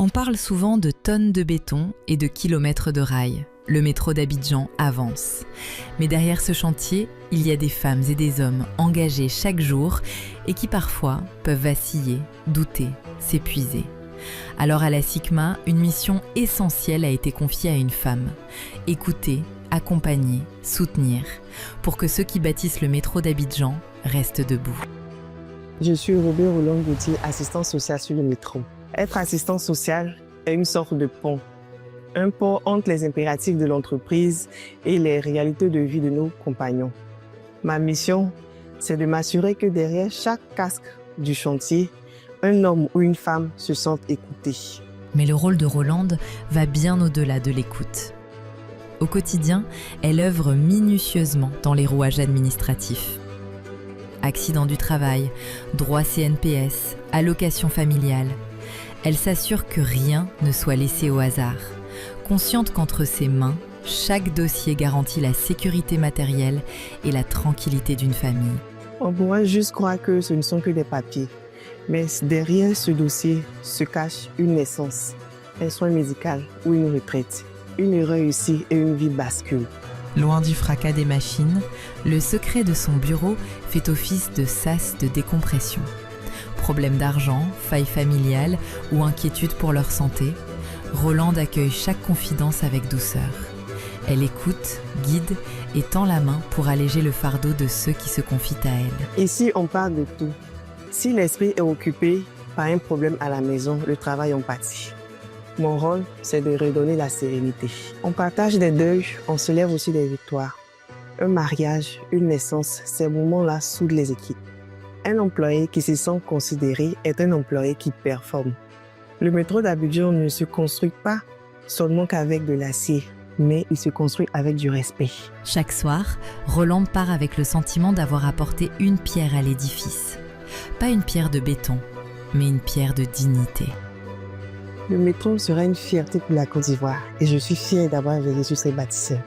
On parle souvent de tonnes de béton et de kilomètres de rails. Le métro d'Abidjan avance. Mais derrière ce chantier, il y a des femmes et des hommes engagés chaque jour et qui parfois peuvent vaciller, douter, s'épuiser. Alors à la SICMA, une mission essentielle a été confiée à une femme. Écouter, accompagner, soutenir, pour que ceux qui bâtissent le métro d'Abidjan restent debout. Je suis Robert Roland-Gauthier, assistant social sur le métro. Être assistant social est une sorte de pont. Un pont entre les impératifs de l'entreprise et les réalités de vie de nos compagnons. Ma mission, c'est de m'assurer que derrière chaque casque du chantier, un homme ou une femme se sente écouté. Mais le rôle de Rolande va bien au-delà de l'écoute. Au quotidien, elle œuvre minutieusement dans les rouages administratifs. Accident du travail, droit CNPS, allocation familiale. Elle s'assure que rien ne soit laissé au hasard. Consciente qu'entre ses mains, chaque dossier garantit la sécurité matérielle et la tranquillité d'une famille. On pourrait juste croire que ce ne sont que des papiers. Mais derrière ce dossier se cache une naissance, un soin médical ou une retraite. Une erreur ici et une vie bascule. Loin du fracas des machines, le secret de son bureau fait office de sas de décompression. Problèmes d'argent, failles familiales ou inquiétudes pour leur santé, Rolande accueille chaque confidence avec douceur. Elle écoute, guide et tend la main pour alléger le fardeau de ceux qui se confient à elle. Ici, on parle de tout. Si l'esprit est occupé par un problème à la maison, le travail en pâtit. Mon rôle, c'est de redonner la sérénité. On partage des deuils, on se lève aussi des victoires. Un mariage, une naissance, ces moments-là soudent les équipes. Un employé qui se sent considéré est un employé qui performe. Le métro d'Abidjan ne se construit pas seulement qu'avec de l'acier, mais il se construit avec du respect. Chaque soir, Rolande part avec le sentiment d'avoir apporté une pierre à l'édifice. Pas une pierre de béton, mais une pierre de dignité. Le métro sera une fierté pour la Côte d'Ivoire et je suis fière d'avoir veillé sur ses bâtisseurs.